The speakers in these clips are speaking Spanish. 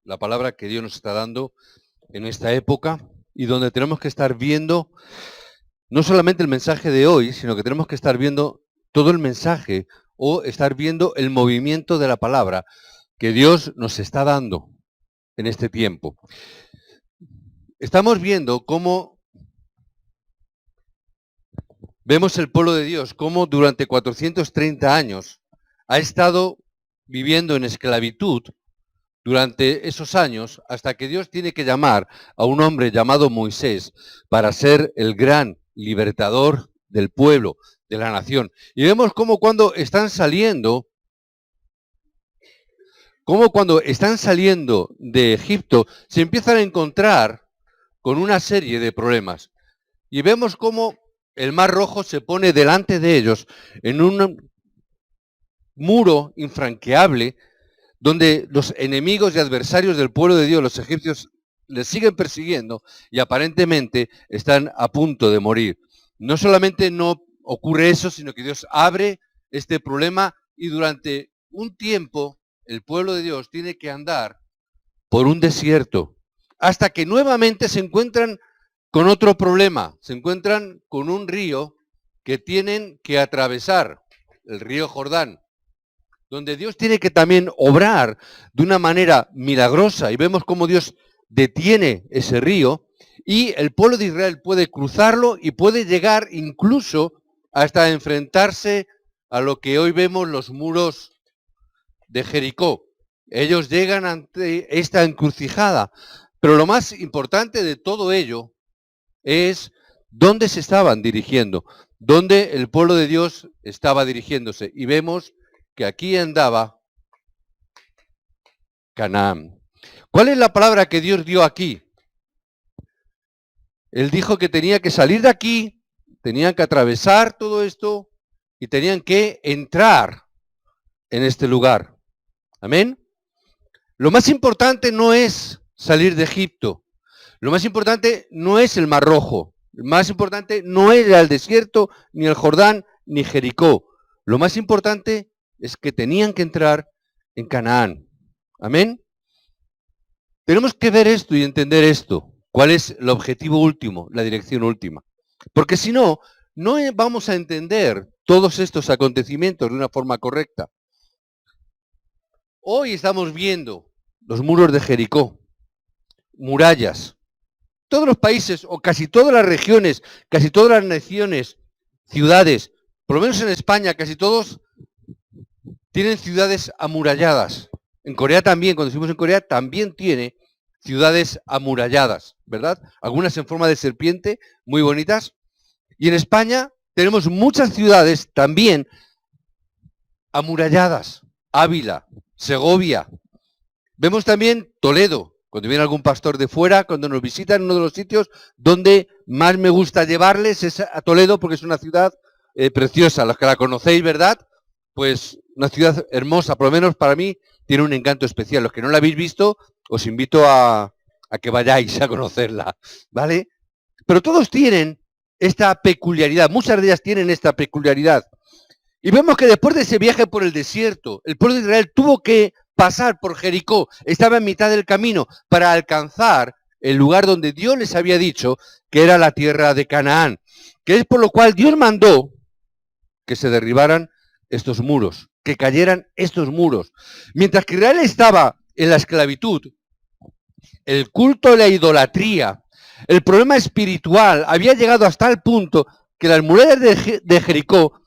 la palabra que Dios nos está dando en esta época y donde tenemos que estar viendo no solamente el mensaje de hoy, sino que tenemos que estar viendo todo el mensaje o estar viendo el movimiento de la palabra que Dios nos está dando en este tiempo. Estamos viendo cómo vemos el pueblo de Dios, cómo durante 430 años ha estado viviendo en esclavitud durante esos años, hasta que Dios tiene que llamar a un hombre llamado Moisés para ser el gran libertador del pueblo, de la nación. Y vemos cómo cuando están saliendo de Egipto, se empiezan a encontrar con una serie de problemas. Y vemos cómo el Mar Rojo se pone delante de ellos en un muro infranqueable, donde los enemigos y adversarios del pueblo de Dios, los egipcios, les siguen persiguiendo y aparentemente están a punto de morir. No solamente no ocurre eso, sino que Dios abre este problema y durante un tiempo el pueblo de Dios tiene que andar por un desierto hasta que nuevamente se encuentran con otro problema. Se encuentran con un río que tienen que atravesar, el río Jordán, donde Dios tiene que también obrar de una manera milagrosa, y vemos cómo Dios detiene ese río, y el pueblo de Israel puede cruzarlo y puede llegar incluso hasta enfrentarse a lo que hoy vemos los muros de Jericó. Ellos llegan ante esta encrucijada, pero lo más importante de todo ello es dónde se estaban dirigiendo, dónde el pueblo de Dios estaba dirigiéndose, y vemos que aquí andaba Canaán. ¿Cuál es la palabra que Dios dio aquí? Él dijo que tenía que salir de aquí, tenían que atravesar todo esto y tenían que entrar en este lugar. Amén. Lo más importante no es salir de Egipto. Lo más importante no es el Mar Rojo. Lo más importante no era el desierto, ni el Jordán, ni Jericó. Lo más importante es que tenían que entrar en Canaán. Amén. Tenemos que ver esto y entender esto. ¿Cuál es el objetivo último, la dirección última? Porque si no, no vamos a entender todos estos acontecimientos de una forma correcta. Hoy estamos viendo los muros de Jericó, murallas. Todos los países, o casi todas las regiones, casi todas las naciones, ciudades, por lo menos en España, casi todos tienen ciudades amuralladas. En Corea también, cuando estuvimos en Corea, también tiene ciudades amuralladas, ¿verdad? Algunas en forma de serpiente, muy bonitas. Y en España tenemos muchas ciudades también amuralladas. Ávila, Segovia. Vemos también Toledo. Cuando viene algún pastor de fuera, cuando nos visitan, uno de los sitios donde más me gusta llevarles es a Toledo, porque es una ciudad preciosa. Los que la conocéis, ¿verdad? Pues una ciudad hermosa, por lo menos para mí, tiene un encanto especial. Los que no la habéis visto, os invito a que vayáis a conocerla, ¿vale? Pero todos tienen esta peculiaridad, muchas de ellas tienen esta peculiaridad. Y vemos que después de ese viaje por el desierto, el pueblo de Israel tuvo que pasar por Jericó, estaba en mitad del camino para alcanzar el lugar donde Dios les había dicho que era la tierra de Canaán, que es por lo cual Dios mandó que se derribaran estos muros, que cayeran estos muros. Mientras que Israel estaba en la esclavitud, el culto de la idolatría, el problema espiritual había llegado hasta el punto que las murallas de Jericó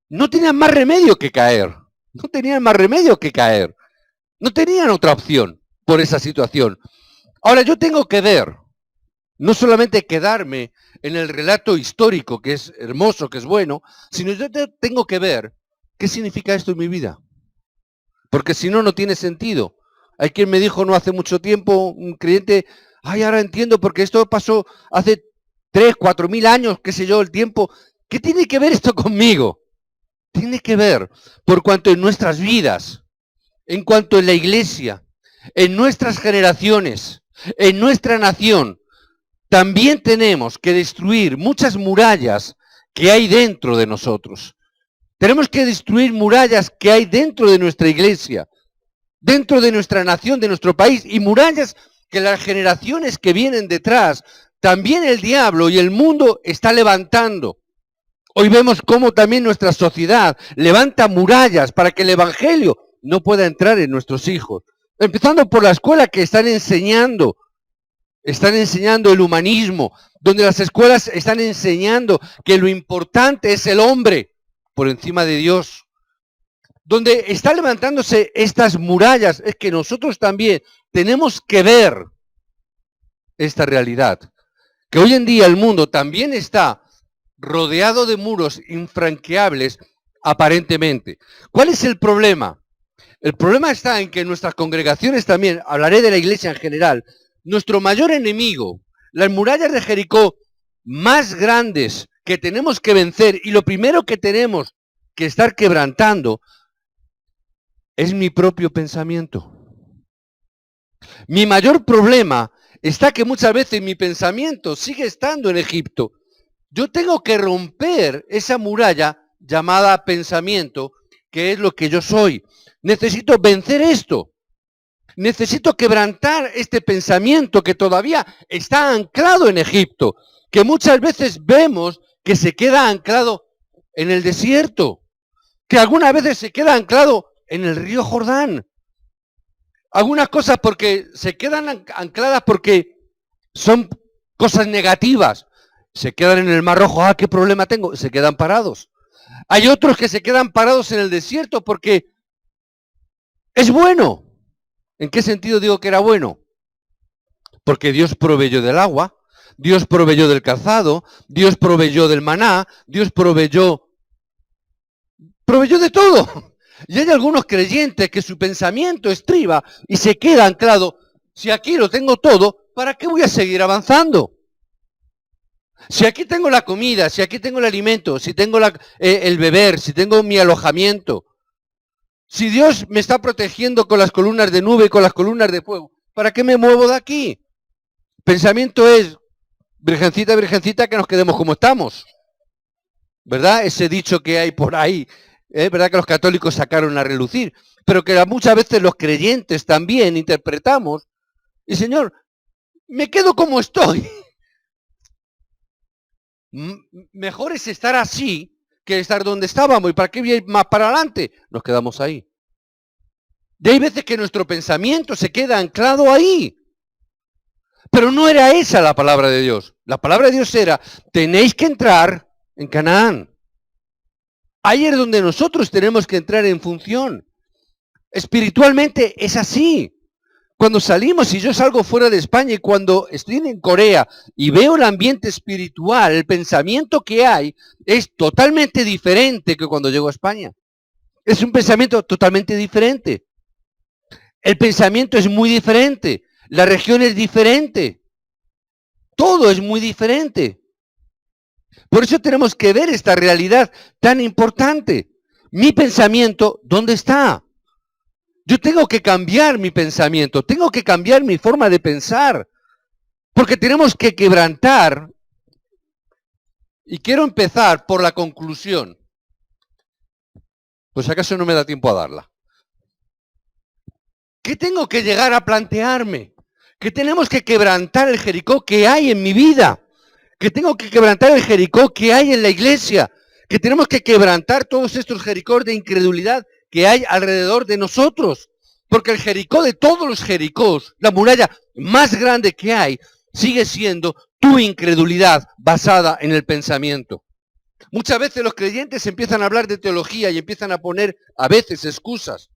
no tenían más remedio que caer. No tenían más remedio que caer. No tenían otra opción por esa situación. Ahora yo tengo que ver, no solamente quedarme en el relato histórico, que es hermoso, que es bueno, sino yo tengo que ver qué significa esto en mi vida. Porque si no, no tiene sentido. Hay quien me dijo no hace mucho tiempo, un creyente, ay, ahora entiendo porque esto pasó hace 3.000, 4.000 años, qué sé yo, el tiempo. ¿Qué tiene que ver esto conmigo? Tiene que ver por cuanto en nuestras vidas, en cuanto en la iglesia, en nuestras generaciones, en nuestra nación, también tenemos que destruir muchas murallas que hay dentro de nosotros. Tenemos que destruir murallas que hay dentro de nuestra iglesia. dentro de nuestra nación, de nuestro país, y murallas que las generaciones que vienen detrás, también el diablo y el mundo está levantando. Hoy vemos cómo también nuestra sociedad levanta murallas para que el evangelio no pueda entrar en nuestros hijos. Empezando por la escuela que están enseñando el humanismo, donde las escuelas están enseñando que lo importante es el hombre por encima de Dios. Donde están levantándose estas murallas, es que nosotros también tenemos que ver esta realidad. Que hoy en día el mundo también está rodeado de muros infranqueables aparentemente. ¿Cuál es el problema? El problema está en que en nuestras congregaciones también, hablaré de la iglesia en general, nuestro mayor enemigo, las murallas de Jericó más grandes que tenemos que vencer y lo primero que tenemos que estar quebrantando es mi propio pensamiento. Mi mayor problema está que muchas veces mi pensamiento sigue estando en Egipto. Yo tengo que romper esa muralla llamada pensamiento, que es lo que yo soy. Necesito vencer esto. Necesito quebrantar este pensamiento que todavía está anclado en Egipto, que muchas veces vemos que se queda anclado en el desierto, que algunas veces se queda anclado en el río Jordán. Algunas cosas porque se quedan ancladas porque son cosas negativas. Se quedan en el Mar Rojo, ¿qué problema tengo? Se quedan parados. Hay otros que se quedan parados en el desierto porque es bueno. ¿En qué sentido digo que era bueno? Porque Dios proveyó del agua, Dios proveyó del calzado, Dios proveyó del maná, Dios proveyó de todo. Y hay algunos creyentes que su pensamiento estriba y se queda anclado. Si aquí lo tengo todo, ¿para qué voy a seguir avanzando? Si aquí tengo la comida, si aquí tengo el alimento, si tengo el beber, si tengo mi alojamiento, si Dios me está protegiendo con las columnas de nube y con las columnas de fuego, ¿para qué me muevo de aquí? Pensamiento es, virgencita, virgencita, que nos quedemos como estamos. ¿Verdad? Ese dicho que hay por ahí, ¿verdad? Que los católicos sacaron a relucir, pero que muchas veces los creyentes también interpretamos, y Señor, me quedo como estoy. Mejor es estar así que estar donde estábamos. ¿Y para qué ir más para adelante? Nos quedamos ahí. Y hay veces que nuestro pensamiento se queda anclado ahí. Pero no era esa la palabra de Dios. La palabra de Dios era, tenéis que entrar en Canaán. Ahí es donde nosotros tenemos que entrar en función. Espiritualmente es así. Cuando salimos, y yo salgo fuera de España y cuando estoy en Corea y veo el ambiente espiritual, el pensamiento que hay es totalmente diferente que cuando llego a España. Es un pensamiento totalmente diferente. El pensamiento es muy diferente. La región es diferente. Todo es muy diferente. Por eso tenemos que ver esta realidad tan importante. Mi pensamiento, ¿dónde está? Yo tengo que cambiar mi pensamiento, tengo que cambiar mi forma de pensar, porque tenemos que quebrantar, y quiero empezar por la conclusión, pues acaso no me da tiempo a darla. ¿Qué tengo que llegar a plantearme? Que tenemos que quebrantar el Jericó que hay en mi vida, que tengo que quebrantar el Jericó que hay en la iglesia, que tenemos que quebrantar todos estos Jericós de incredulidad que hay alrededor de nosotros. Porque el Jericó de todos los Jericós, la muralla más grande que hay, sigue siendo tu incredulidad basada en el pensamiento. Muchas veces los creyentes empiezan a hablar de teología y empiezan a poner a veces excusas.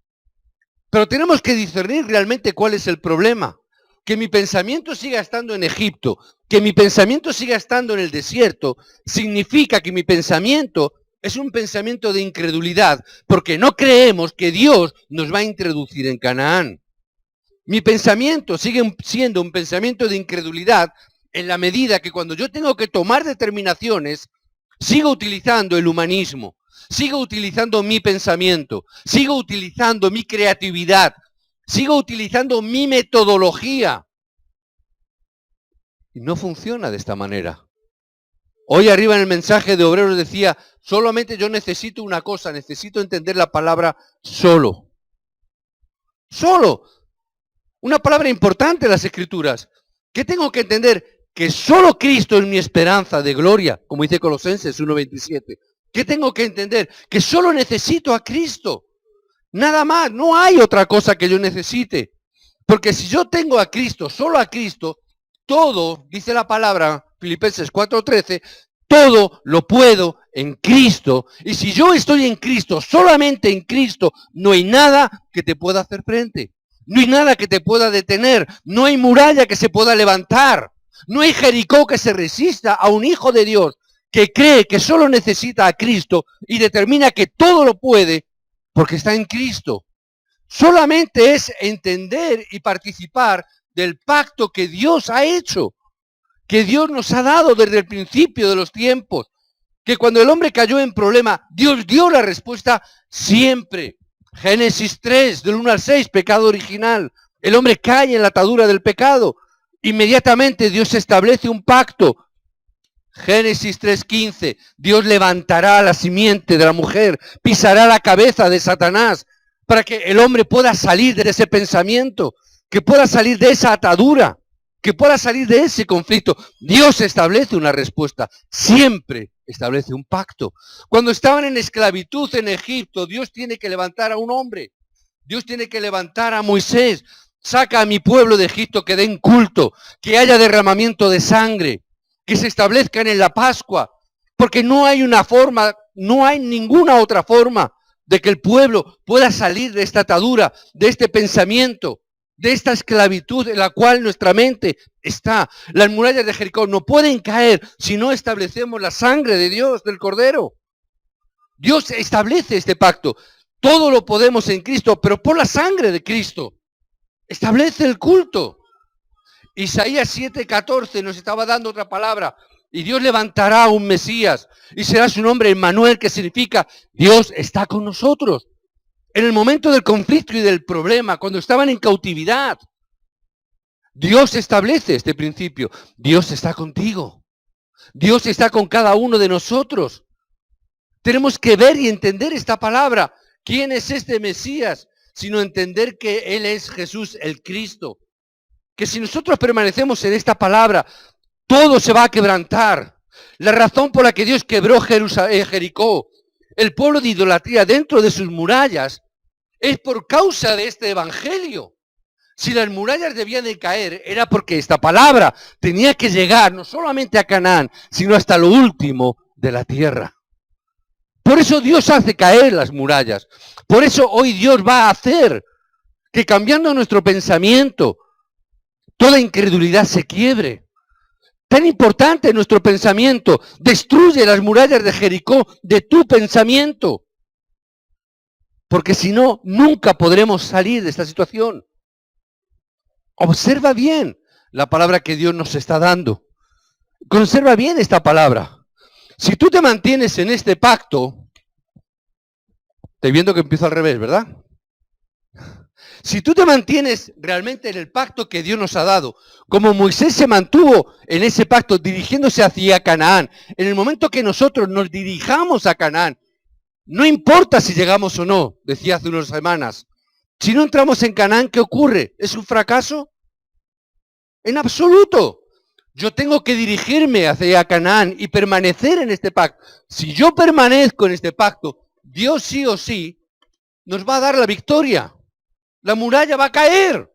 Pero tenemos que discernir realmente cuál es el problema. Que mi pensamiento siga estando en Egipto, que mi pensamiento siga estando en el desierto, significa que mi pensamiento es un pensamiento de incredulidad, porque no creemos que Dios nos va a introducir en Canaán. Mi pensamiento sigue siendo un pensamiento de incredulidad en la medida que cuando yo tengo que tomar determinaciones, sigo utilizando el humanismo, sigo utilizando mi pensamiento, sigo utilizando mi creatividad, sigo utilizando mi metodología. Y no funciona de esta manera. Hoy arriba en el mensaje de Obreros decía, solamente yo necesito una cosa, necesito entender la palabra solo. Solo. Una palabra importante en las Escrituras. ¿Qué tengo que entender? Que solo Cristo es mi esperanza de gloria, como dice Colosenses 1:27. ¿Qué tengo que entender? Que solo necesito a Cristo. Nada más, no hay otra cosa que yo necesite. Porque si yo tengo a Cristo, solo a Cristo, todo, dice la palabra, Filipenses 4:13, todo lo puedo en Cristo. Y si yo estoy en Cristo, solamente en Cristo, no hay nada que te pueda hacer frente. No hay nada que te pueda detener. No hay muralla que se pueda levantar. No hay Jericó que se resista a un hijo de Dios que cree que solo necesita a Cristo y determina que todo lo puede porque está en Cristo. Solamente es entender y participar del pacto que Dios ha hecho, que Dios nos ha dado desde el principio de los tiempos, que cuando el hombre cayó en problema, Dios dio la respuesta siempre. Génesis 3, del 1 al 6, pecado original. El hombre cae en la atadura del pecado. Inmediatamente Dios establece un pacto. Génesis 3:15, Dios levantará a la simiente de la mujer, pisará la cabeza de Satanás, para que el hombre pueda salir de ese pensamiento, que pueda salir de esa atadura, que pueda salir de ese conflicto. Dios establece una respuesta, siempre establece un pacto. Cuando estaban en esclavitud en Egipto, Dios tiene que levantar a un hombre, Dios tiene que levantar a Moisés, saca a mi pueblo de Egipto, que den culto, que haya derramamiento de sangre, que se establezcan en la Pascua, porque no hay una forma, no hay ninguna otra forma de que el pueblo pueda salir de esta atadura, de este pensamiento, de esta esclavitud en la cual nuestra mente está. Las murallas de Jericó no pueden caer si no establecemos la sangre de Dios, del Cordero. Dios establece este pacto. Todo lo podemos en Cristo, pero por la sangre de Cristo. Establece el culto. Isaías 7:14 nos estaba dando otra palabra. Y Dios levantará a un Mesías y será su nombre Emmanuel, que significa Dios está con nosotros. En el momento del conflicto y del problema, cuando estaban en cautividad, Dios establece este principio. Dios está contigo. Dios está con cada uno de nosotros. Tenemos que ver y entender esta palabra. ¿Quién es este Mesías? Sino entender que Él es Jesús el Cristo. Que si nosotros permanecemos en esta palabra, todo se va a quebrantar. La razón por la que Dios quebró Jericó, el pueblo de idolatría dentro de sus murallas, es por causa de este evangelio. Si las murallas debían de caer, era porque esta palabra tenía que llegar no solamente a Canaán, sino hasta lo último de la tierra. Por eso Dios hace caer las murallas. Por eso hoy Dios va a hacer que, cambiando nuestro pensamiento, toda incredulidad se quiebre. Tan importante nuestro pensamiento. Destruye las murallas de Jericó de tu pensamiento. Porque si no, nunca podremos salir de esta situación. Observa bien la palabra que Dios nos está dando. Conserva bien esta palabra. Si tú te mantienes en este pacto, estoy viendo que empiezo al revés, ¿verdad? Si tú te mantienes realmente en el pacto que Dios nos ha dado, como Moisés se mantuvo en ese pacto dirigiéndose hacia Canaán, en el momento que nosotros nos dirijamos a Canaán, no importa si llegamos o no, decía hace unas semanas, si no entramos en Canaán, ¿qué ocurre? ¿Es un fracaso? En absoluto. Yo tengo que dirigirme hacia Canaán y permanecer en este pacto. Si yo permanezco en este pacto, Dios sí o sí nos va a dar la victoria. La muralla va a caer.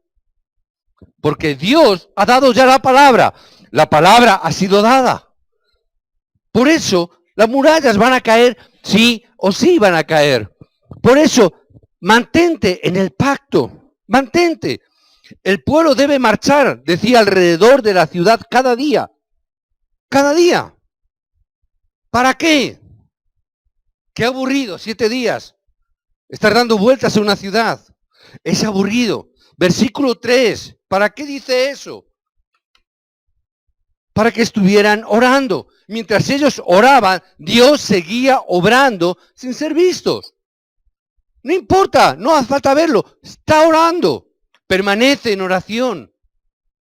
Porque Dios ha dado ya la palabra. La palabra ha sido dada. Por eso, las murallas van a caer, sí o sí van a caer. Por eso, mantente en el pacto. Mantente. El pueblo debe marchar, decía, alrededor de la ciudad cada día. Cada día. ¿Para qué? Qué aburrido, 7 días. Estar dando vueltas en una ciudad. Es aburrido. Versículo 3. ¿Para qué dice eso? Para que estuvieran orando. Mientras ellos oraban, Dios seguía obrando sin ser vistos. No importa, no hace falta verlo. Está orando. Permanece en oración.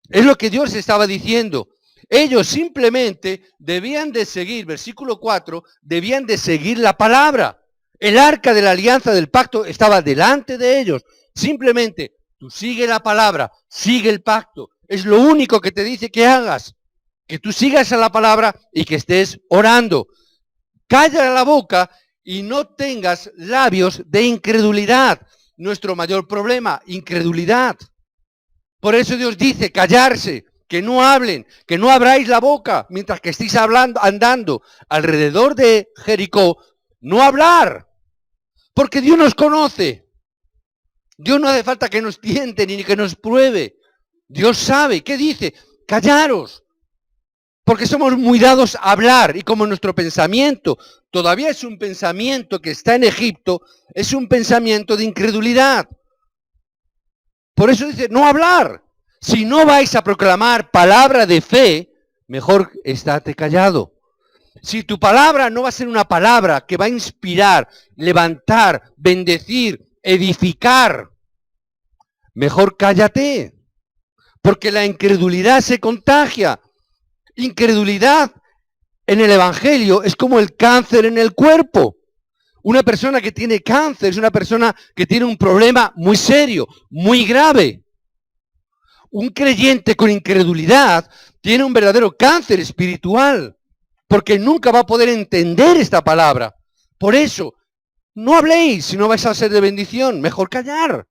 Es lo que Dios estaba diciendo. Ellos simplemente debían de seguir, versículo 4, debían de seguir la palabra. El arca de la alianza del pacto estaba delante de ellos. Simplemente Tú sigue la palabra, sigue el pacto. Es lo único que te dice que hagas. Que tú sigas a la palabra y que estés orando. Calla la boca y no tengas labios de incredulidad. Nuestro mayor problema, incredulidad. Por eso Dios dice, callarse, que no hablen, que no abráis la boca mientras que estéis andando alrededor de Jericó. No hablar, porque Dios nos conoce. Dios no hace falta que nos tiente ni que nos pruebe. Dios sabe. ¿Qué dice? Callaros. Porque somos muy dados a hablar y como nuestro pensamiento todavía es un pensamiento que está en Egipto, es un pensamiento de incredulidad. Por eso dice, no hablar. Si no vais a proclamar palabra de fe, mejor estate callado. Si tu palabra no va a ser una palabra que va a inspirar, levantar, bendecir, edificar, mejor cállate. Porque la incredulidad se contagia. Incredulidad en el Evangelio es como el cáncer en el cuerpo. Una persona que tiene cáncer es una persona que tiene un problema muy serio, muy grave. Un creyente con incredulidad tiene un verdadero cáncer espiritual, porque nunca va a poder entender esta palabra. Por eso, no habléis si no vais a ser de bendición, mejor callar.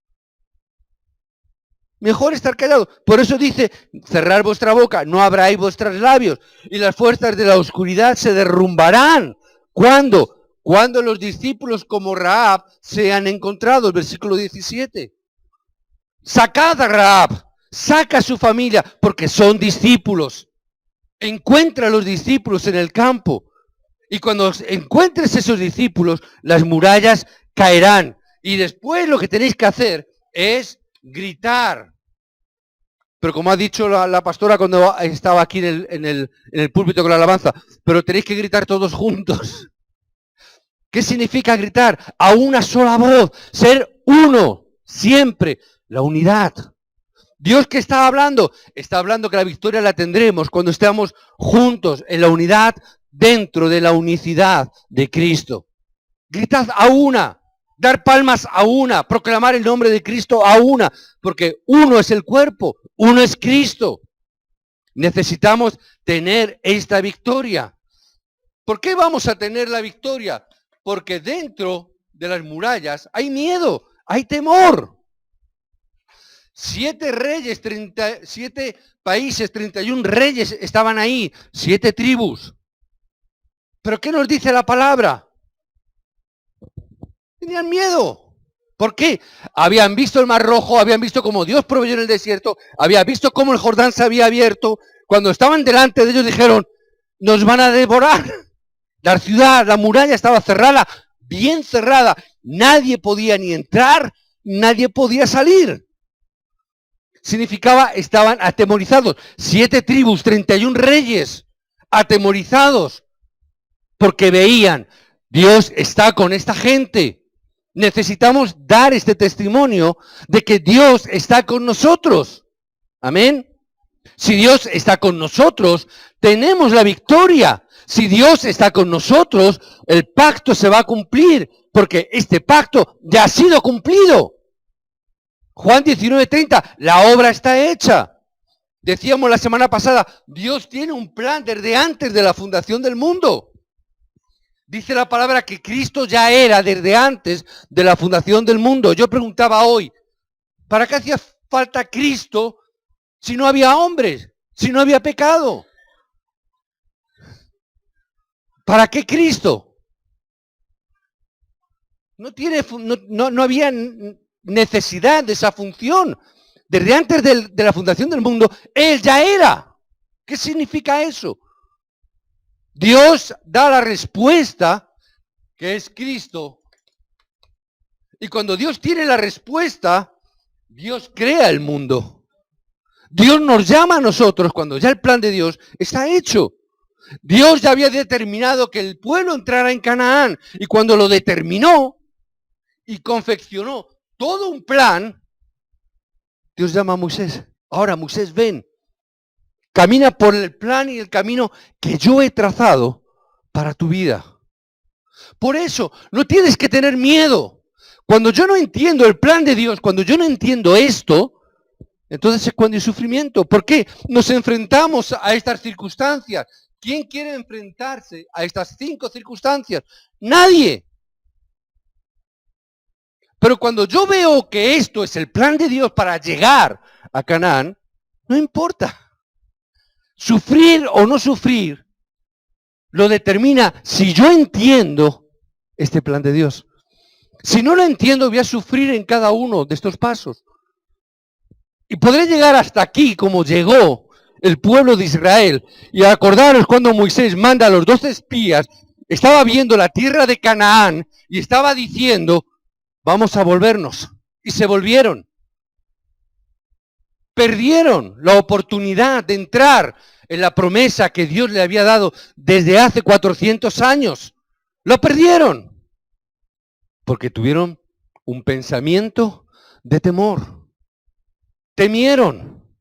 Mejor estar callado. Por eso dice, cerrar vuestra boca, no abráis vuestros labios, y las fuerzas de la oscuridad se derrumbarán. ¿Cuándo? Cuando los discípulos como Rahab sean encontrados, versículo 17. Sacad a Rahab, saca a su familia, porque son discípulos. Encuentra a los discípulos en el campo. Y cuando encuentres esos discípulos, las murallas caerán. Y después lo que tenéis que hacer es gritar. Pero como ha dicho la pastora cuando estaba aquí en el púlpito con la alabanza, pero tenéis que gritar todos juntos. ¿Qué significa gritar? A una sola voz, ser uno, siempre, la unidad. Dios que está hablando que la victoria la tendremos cuando estemos juntos en la unidad dentro de la unicidad de Cristo. Gritad a una. Dar palmas a una, proclamar el nombre de Cristo a una, porque uno es el cuerpo, uno es Cristo. Necesitamos tener esta victoria. ¿Por qué vamos a tener la victoria? Porque dentro de las murallas hay miedo, hay temor. 7 reyes, 7 países, 31 reyes estaban ahí, 7 tribus. ¿Pero qué nos dice la palabra? Tenían miedo. ¿Por qué? Habían visto el Mar Rojo, habían visto cómo Dios proveyó en el desierto, habían visto cómo el Jordán se había abierto. Cuando estaban delante de ellos dijeron, nos van a devorar. La ciudad, la muralla estaba cerrada, bien cerrada. Nadie podía ni entrar, nadie podía salir. Significaba, estaban atemorizados. 7 tribus, 31 reyes, atemorizados, porque veían, Dios está con esta gente. Necesitamos dar este testimonio de que Dios está con nosotros. Amén. Si Dios está con nosotros, tenemos la victoria. Si Dios está con nosotros, el pacto se va a cumplir, porque este pacto ya ha sido cumplido. Juan 19:30, la obra está hecha. Decíamos la semana pasada, Dios tiene un plan desde antes de la fundación del mundo. Dice la palabra que Cristo ya era desde antes de la fundación del mundo. Yo preguntaba hoy, ¿para qué hacía falta Cristo si no había hombres, si no había pecado? ¿Para qué Cristo? No había necesidad de esa función. Desde antes de la fundación del mundo, Él ya era. ¿Qué significa eso? Dios da la respuesta, que es Cristo. Y cuando Dios tiene la respuesta, Dios crea el mundo. Dios nos llama a nosotros cuando ya el plan de Dios está hecho. Dios ya había determinado que el pueblo entrara en Canaán. Y cuando lo determinó y confeccionó todo un plan, Dios llama a Moisés. Ahora, Moisés, ven. Camina por el plan y el camino que yo he trazado para tu vida. Por eso, no tienes que tener miedo. Cuando yo no entiendo el plan de Dios, cuando yo no entiendo esto, entonces es cuando hay sufrimiento. ¿Por qué nos enfrentamos a estas circunstancias? ¿Quién quiere enfrentarse a estas 5 circunstancias? Nadie. Pero cuando yo veo que esto es el plan de Dios para llegar a Canaán, no importa. Sufrir o no sufrir lo determina si yo entiendo este plan de Dios. Si no lo entiendo, voy a sufrir en cada uno de estos pasos. Y podré llegar hasta aquí como llegó el pueblo de Israel. Y acordaros cuando Moisés manda a los 12 espías, estaba viendo la tierra de Canaán y estaba diciendo, vamos a volvernos. Y se volvieron. Perdieron la oportunidad de entrar en la promesa que Dios le había dado desde hace 400 años. Lo perdieron. Porque tuvieron un pensamiento de temor. Temieron.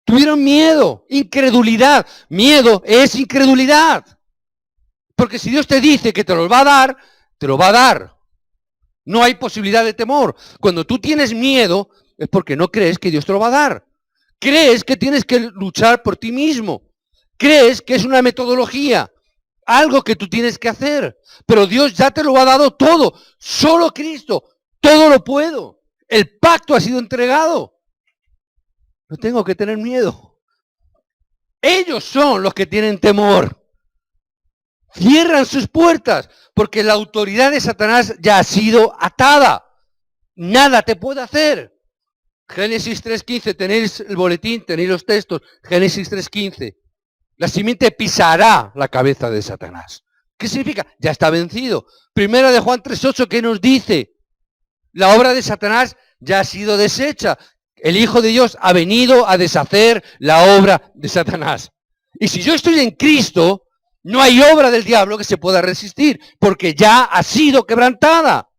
Tuvieron miedo, incredulidad. Miedo es incredulidad. Porque si Dios te dice que te lo va a dar, te lo va a dar. No hay posibilidad de temor. Cuando tú tienes miedo, es porque no crees que Dios te lo va a dar. Crees que tienes que luchar por ti mismo. Crees que es una metodología, algo que tú tienes que hacer. Pero Dios ya te lo ha dado todo. Solo Cristo. Todo lo puedo. El pacto ha sido entregado. No tengo que tener miedo. Ellos son los que tienen temor. Cierran sus puertas porque la autoridad de Satanás ya ha sido atada. Nada te puede hacer. Génesis 3.15, tenéis el boletín, tenéis los textos. Génesis 3.15. La simiente pisará la cabeza de Satanás. ¿Qué significa? Ya está vencido. Primera de Juan 3.8, ¿qué nos dice? La obra de Satanás ya ha sido deshecha. El Hijo de Dios ha venido a deshacer la obra de Satanás. Y si yo estoy en Cristo, no hay obra del diablo que se pueda resistir, porque ya ha sido quebrantada.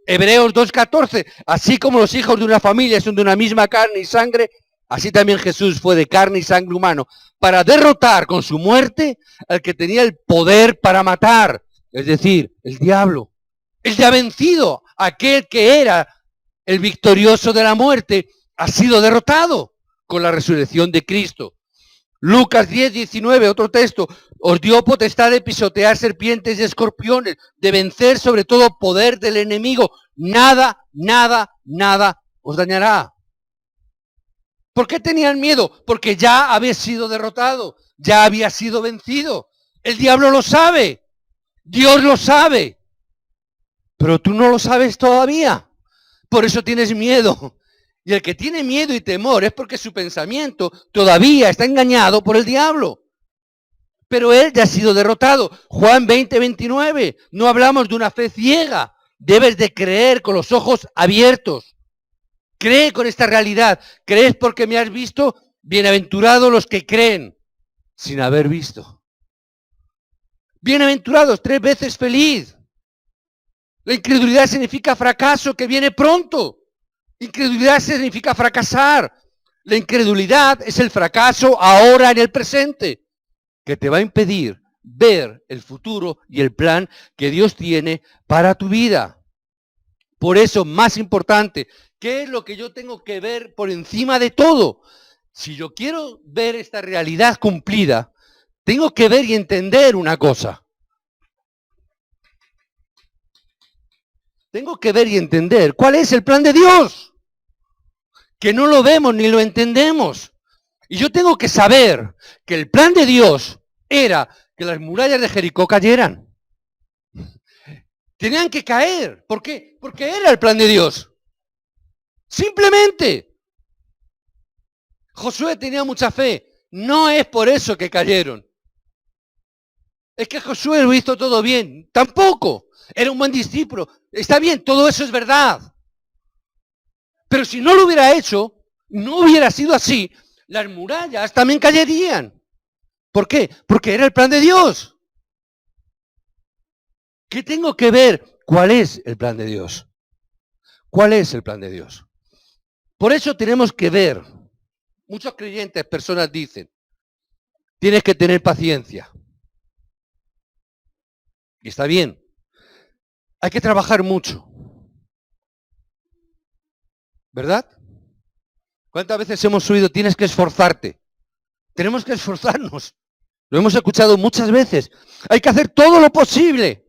Hebreos 2.14, así como los hijos de una familia son de una misma carne y sangre, así también Jesús fue de carne y sangre humano, para derrotar con su muerte al que tenía el poder para matar, es decir, el diablo. Él ya ha vencido, aquel que era el victorioso de la muerte, ha sido derrotado con la resurrección de Cristo. Lucas 10:19, otro texto, os dio potestad de pisotear serpientes y escorpiones, de vencer sobre todo poder del enemigo. Nada os dañará. ¿Por qué tenían miedo? Porque ya había sido derrotado, ya había sido vencido. El diablo lo sabe, Dios lo sabe, pero tú no lo sabes todavía. Por eso tienes miedo. Y el que tiene miedo y temor es porque su pensamiento todavía está engañado por el diablo. Pero él ya ha sido derrotado. Juan 20:29. No hablamos de una fe ciega. Debes de creer con los ojos abiertos. Cree con esta realidad. ¿Crees porque me has visto? Bienaventurados los que creen sin haber visto. Bienaventurados, 3 veces feliz. La incredulidad significa fracaso que viene pronto. Incredulidad significa fracasar. La incredulidad es el fracaso ahora en el presente, que te va a impedir ver el futuro y el plan que Dios tiene para tu vida. Por eso, más importante, ¿qué es lo que yo tengo que ver por encima de todo? Si yo quiero ver esta realidad cumplida, tengo que ver y entender una cosa. Tengo que ver y entender cuál es el plan de Dios. Que no lo vemos ni lo entendemos. Y yo tengo que saber que el plan de Dios era que las murallas de Jericó cayeran. Tenían que caer. ¿Por qué? Porque era el plan de Dios. Simplemente. Josué tenía mucha fe. No es por eso que cayeron. Es que Josué lo hizo todo bien. Tampoco. Era un buen discípulo. Está bien, todo eso es verdad. Pero si no lo hubiera hecho, no hubiera sido así, las murallas también caerían. ¿Por qué? Porque era el plan de Dios. ¿Qué tengo que ver? ¿Cuál es el plan de Dios? ¿Cuál es el plan de Dios? Por eso tenemos que ver. Muchos creyentes, personas dicen, tienes que tener paciencia. Y está bien. hay que trabajar mucho. ¿Verdad? ¿Cuántas veces hemos oído, tienes que esforzarte? Tenemos que esforzarnos. Lo hemos escuchado muchas veces. Hay que hacer todo lo posible.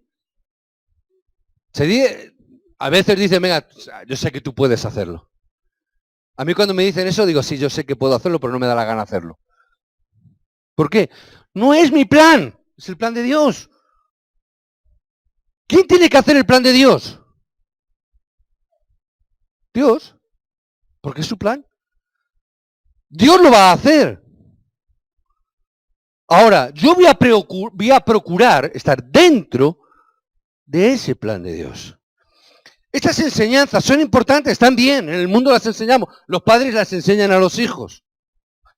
A veces dicen, venga, yo sé que tú puedes hacerlo. A mí cuando me dicen eso, digo, sí, yo sé que puedo hacerlo, pero no me da la gana hacerlo. ¿Por qué? No es mi plan, es el plan de Dios. ¿Quién tiene que hacer el plan de Dios? Dios, porque es su plan. Dios lo va a hacer. Ahora, yo voy a procurar estar dentro de ese plan de Dios. Estas enseñanzas son importantes, están bien, en el mundo las enseñamos. Los padres las enseñan a los hijos.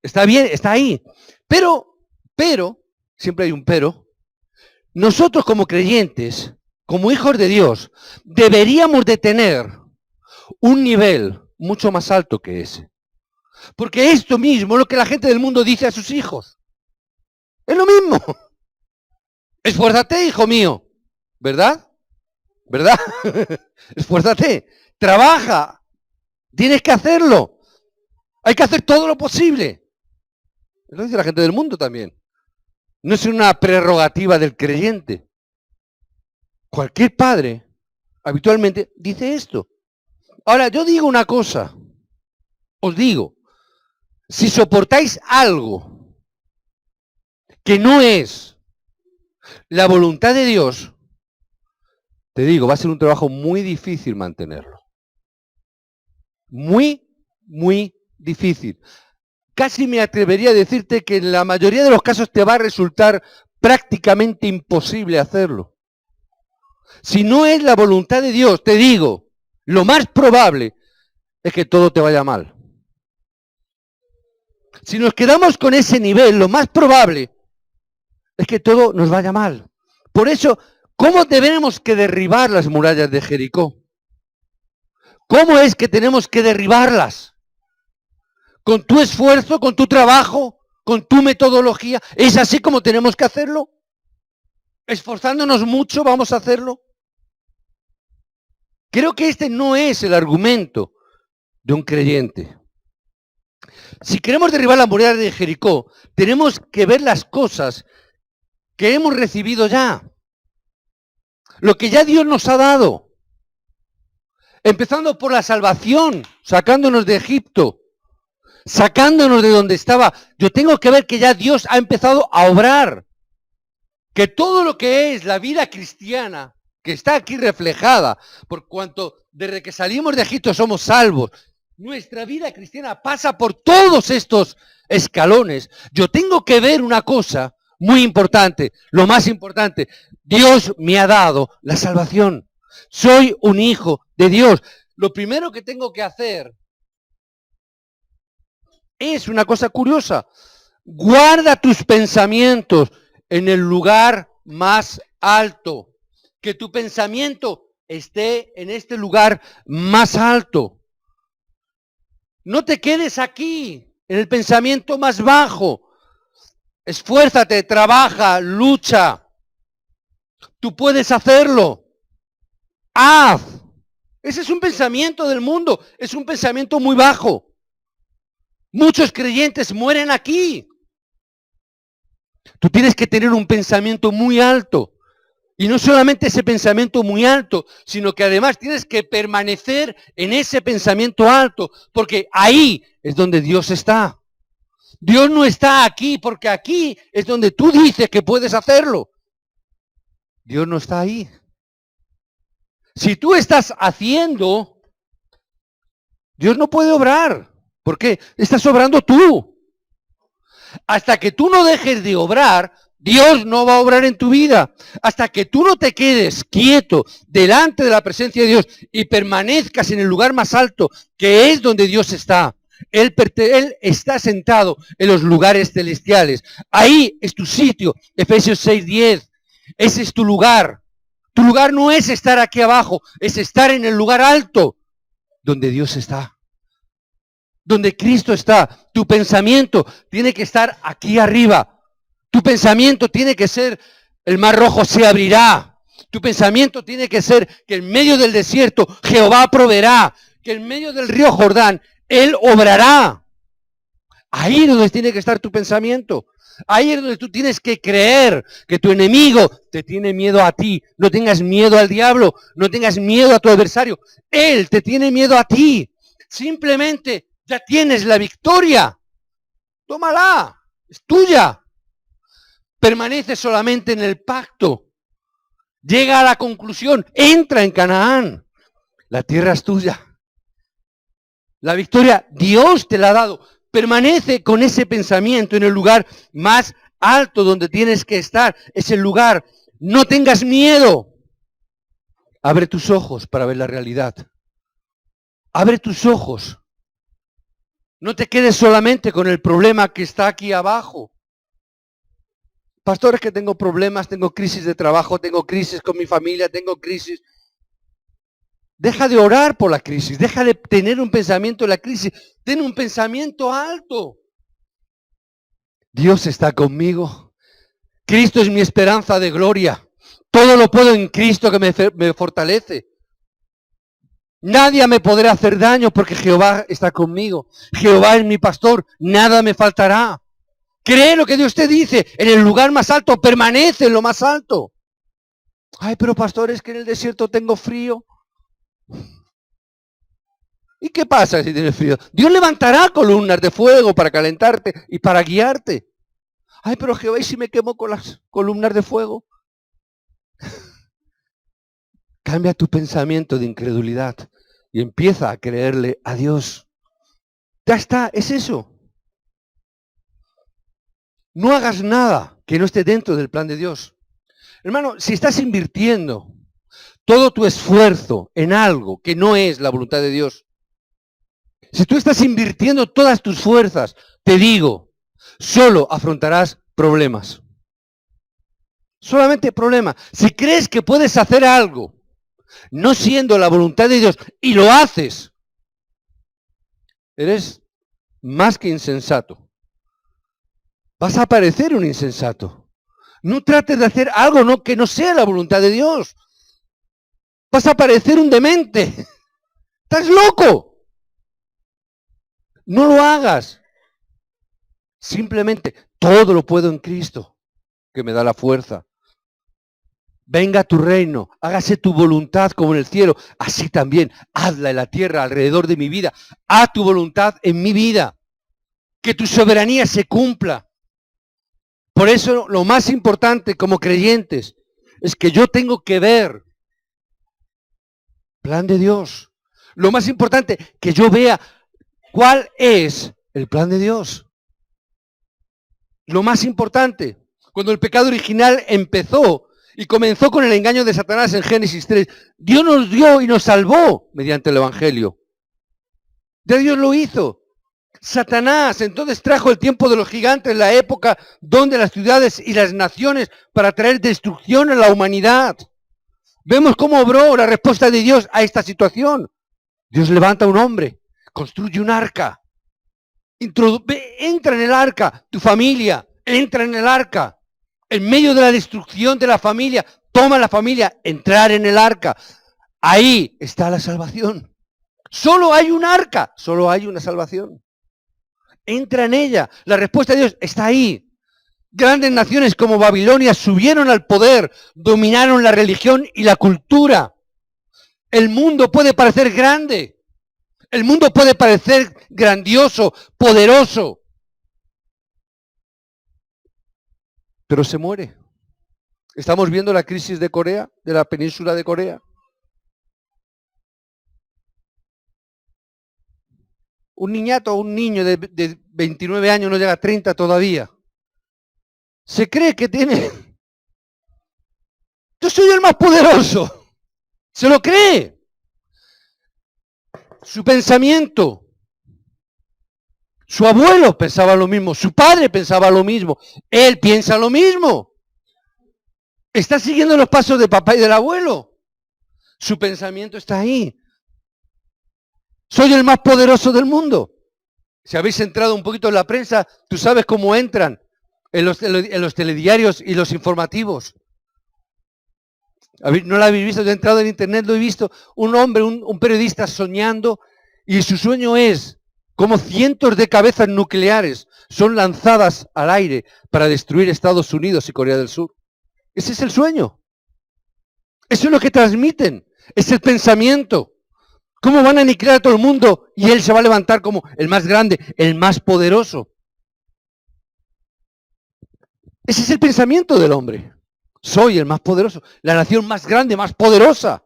Está bien, está ahí. Pero, siempre hay un pero, nosotros como creyentes, como hijos de Dios, deberíamos de tener un nivel mucho más alto que ese. Porque esto mismo es lo que la gente del mundo dice a sus hijos. Es lo mismo. Esfuérzate, hijo mío. ¿Verdad? ¿Verdad? Esfuérzate. Trabaja. Tienes que hacerlo. Hay que hacer todo lo posible. Lo dice la gente del mundo también. No es una prerrogativa del creyente. Cualquier padre habitualmente dice esto. Ahora, yo digo una cosa. Os digo, si soportáis algo que no es la voluntad de Dios, te digo, va a ser un trabajo muy difícil mantenerlo. Muy, muy difícil. Casi me atrevería a decirte que en la mayoría de los casos te va a resultar prácticamente imposible hacerlo. Si no es la voluntad de Dios, te digo, lo más probable es que todo te vaya mal. Si nos quedamos con ese nivel, lo más probable es que todo nos vaya mal. Por eso, ¿cómo tenemos que derribar las murallas de Jericó? ¿Cómo es que tenemos que derribarlas? ¿Con tu esfuerzo, con tu trabajo, con tu metodología? ¿Es así como tenemos que hacerlo? ¿Esforzándonos mucho vamos a hacerlo? Creo que este no es el argumento de un creyente. Si queremos derribar la muralla de Jericó, tenemos que ver las cosas que hemos recibido ya. Lo que ya Dios nos ha dado. Empezando por la salvación, sacándonos de Egipto, sacándonos de donde estaba. Yo tengo que ver que ya Dios ha empezado a obrar. Que todo lo que es la vida cristiana, que está aquí reflejada, por cuanto desde que salimos de Egipto somos salvos, nuestra vida cristiana pasa por todos estos escalones. Yo tengo que ver una cosa muy importante, lo más importante. Dios me ha dado la salvación. Soy un hijo de Dios. Lo primero que tengo que hacer es una cosa curiosa. Guarda tus pensamientos en el lugar más alto. Que tu pensamiento esté en este lugar más alto. No te quedes aquí, en el pensamiento más bajo. Esfuérzate, trabaja, lucha. Tú puedes hacerlo. Haz. Ese es un pensamiento del mundo, es un pensamiento muy bajo. Muchos creyentes mueren aquí. Tú tienes que tener un pensamiento muy alto. Y no solamente ese pensamiento muy alto, sino que además tienes que permanecer en ese pensamiento alto, porque ahí es donde Dios está. Dios no está aquí, porque aquí es donde tú dices que puedes hacerlo. Dios no está ahí. Si tú estás haciendo, Dios no puede obrar. ¿Por qué? Estás obrando tú. Hasta que tú no dejes de obrar, Dios no va a obrar en tu vida. Hasta que tú no te quedes quieto delante de la presencia de Dios y permanezcas en el lugar más alto, que es donde Dios está. Él está sentado en los lugares celestiales. Ahí es tu sitio. Efesios 6:10. Ese es tu lugar. Tu lugar no es estar aquí abajo, es estar en el lugar alto, donde Dios está. Donde Cristo está. Tu pensamiento tiene que estar aquí arriba. Tu pensamiento tiene que ser, el mar rojo se abrirá. Tu pensamiento tiene que ser que en medio del desierto Jehová proveerá, que en medio del río Jordán Él obrará. Ahí es donde tiene que estar tu pensamiento. Ahí es donde tú tienes que creer que tu enemigo te tiene miedo a ti. No tengas miedo al diablo, no tengas miedo a tu adversario. Él te tiene miedo a ti. Simplemente ya tienes la victoria. Tómala, es tuya. Permanece solamente en el pacto. Llega a la conclusión, entra en Canaán. La tierra es tuya. La victoria Dios te la ha dado. Permanece con ese pensamiento en el lugar más alto donde tienes que estar. Es el lugar. No tengas miedo. Abre tus ojos para ver la realidad. Abre tus ojos. No te quedes solamente con el problema que está aquí abajo. Pastor, es que tengo problemas, tengo crisis de trabajo, tengo crisis con mi familia, tengo crisis. Deja de orar por la crisis, deja de tener un pensamiento en la crisis, ten un pensamiento alto. Dios está conmigo. Cristo es mi esperanza de gloria. Todo lo puedo en Cristo que me fortalece. Nadie me podrá hacer daño porque Jehová está conmigo. Jehová es mi pastor, nada me faltará. Cree lo que Dios te dice, en el lugar más alto, permanece en lo más alto. Ay, pero pastor, es que en el desierto tengo frío. ¿Y qué pasa si tienes frío? Dios levantará columnas de fuego para calentarte y para guiarte. Ay, pero Jehová, ¿y si me quemo con las columnas de fuego? Cambia tu pensamiento de incredulidad y empieza a creerle a Dios. Ya está, es eso. No hagas nada que no esté dentro del plan de Dios. Hermano, si estás invirtiendo todo tu esfuerzo en algo que no es la voluntad de Dios, si tú estás invirtiendo todas tus fuerzas, te digo, solo afrontarás problemas. Solamente problemas. Si crees que puedes hacer algo, no siendo la voluntad de Dios, y lo haces, eres más que insensato. Vas a parecer un insensato. No trates de hacer algo que no sea la voluntad de Dios. Vas a parecer un demente. ¡Estás loco! No lo hagas. Simplemente, todo lo puedo en Cristo, que me da la fuerza. Venga a tu reino, hágase tu voluntad como en el cielo. Así también, hazla en la tierra alrededor de mi vida. Haz tu voluntad en mi vida. Que tu soberanía se cumpla. Por eso lo más importante como creyentes es que yo tengo que ver plan de Dios. Lo más importante, que yo vea cuál es el plan de Dios. Lo más importante, cuando el pecado original empezó y comenzó con el engaño de Satanás en Génesis 3, Dios nos dio y nos salvó mediante el Evangelio. Ya Dios lo hizo. Satanás entonces trajo el tiempo de los gigantes, la época donde las ciudades y las naciones para traer destrucción a la humanidad. Vemos cómo obró la respuesta de Dios a esta situación. Dios levanta a un hombre, construye un arca, entra en el arca, tu familia, entra en el arca. En medio de la destrucción de la familia, toma la familia, entrar en el arca. Ahí está la salvación. Solo hay un arca, solo hay una salvación. Entra en ella. La respuesta de Dios está ahí. Grandes naciones como Babilonia subieron al poder, dominaron la religión y la cultura. El mundo puede parecer grande. El mundo puede parecer grandioso, poderoso. Pero se muere. Estamos viendo la crisis de Corea, de la península de Corea. Un niñato, un niño de 29 años, no llega a 30 todavía. Se cree que tiene... Yo soy el más poderoso. Se lo cree. Su pensamiento. Su abuelo pensaba lo mismo. Su padre pensaba lo mismo. Él piensa lo mismo. Está siguiendo los pasos de papá y del abuelo. Su pensamiento está ahí. Soy el más poderoso del mundo. Si habéis entrado un poquito en la prensa, tú sabes cómo entran en los telediarios y los informativos. ¿No lo habéis visto? Yo he entrado en internet, lo he visto. Un hombre, un periodista soñando, y su sueño es como cientos de cabezas nucleares son lanzadas al aire para destruir Estados Unidos y Corea del Sur. Ese es el sueño. Eso es lo que transmiten. Es el pensamiento. ¿Cómo van a aniquilar a todo el mundo y él se va a levantar como el más grande, el más poderoso? Ese es el pensamiento del hombre. Soy el más poderoso, la nación más grande, más poderosa.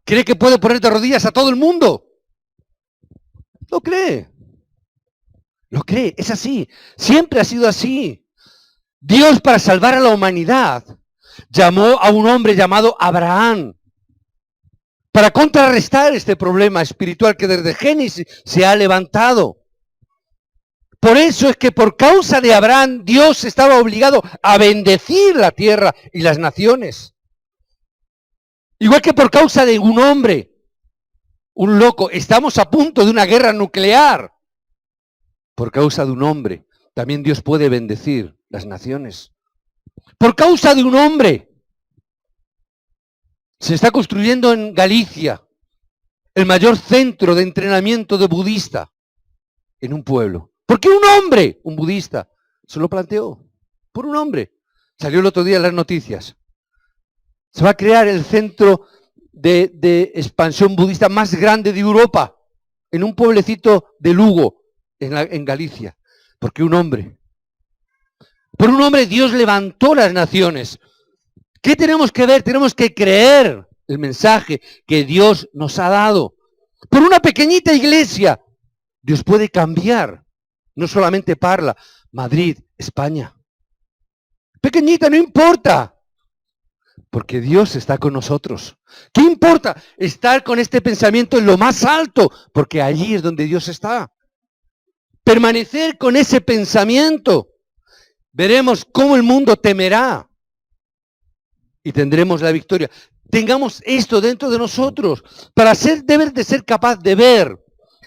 ¿Cree que puede poner de rodillas a todo el mundo? Lo cree. Lo cree, es así. Siempre ha sido así. Dios, para salvar a la humanidad, llamó a un hombre llamado Abraham para contrarrestar este problema espiritual que desde Génesis se ha levantado. Por eso es que por causa de Abraham, Dios estaba obligado a bendecir la tierra y las naciones. Igual que por causa de un hombre, un loco, estamos a punto de una guerra nuclear. Por causa de un hombre, también Dios puede bendecir las naciones. Por causa de un hombre, se está construyendo en Galicia el mayor centro de entrenamiento de budista en un pueblo. ¿Por qué un hombre, un budista, se lo planteó? Por un hombre. Salió el otro día en las noticias. Se va a crear el centro de expansión budista más grande de Europa, en un pueblecito de Lugo, en Galicia. ¿Por qué un hombre? Por un hombre Dios levantó las naciones. ¿Qué tenemos que ver? Tenemos que creer el mensaje que Dios nos ha dado. Por una pequeñita iglesia, Dios puede cambiar. No solamente Parla, Madrid, España. Pequeñita, no importa. Porque Dios está con nosotros. ¿Qué importa? Estar con este pensamiento en lo más alto, porque allí es donde Dios está. Permanecer con ese pensamiento. Veremos cómo el mundo temerá. Y tendremos la victoria. Tengamos esto dentro de nosotros. Para debes de ser capaz de ver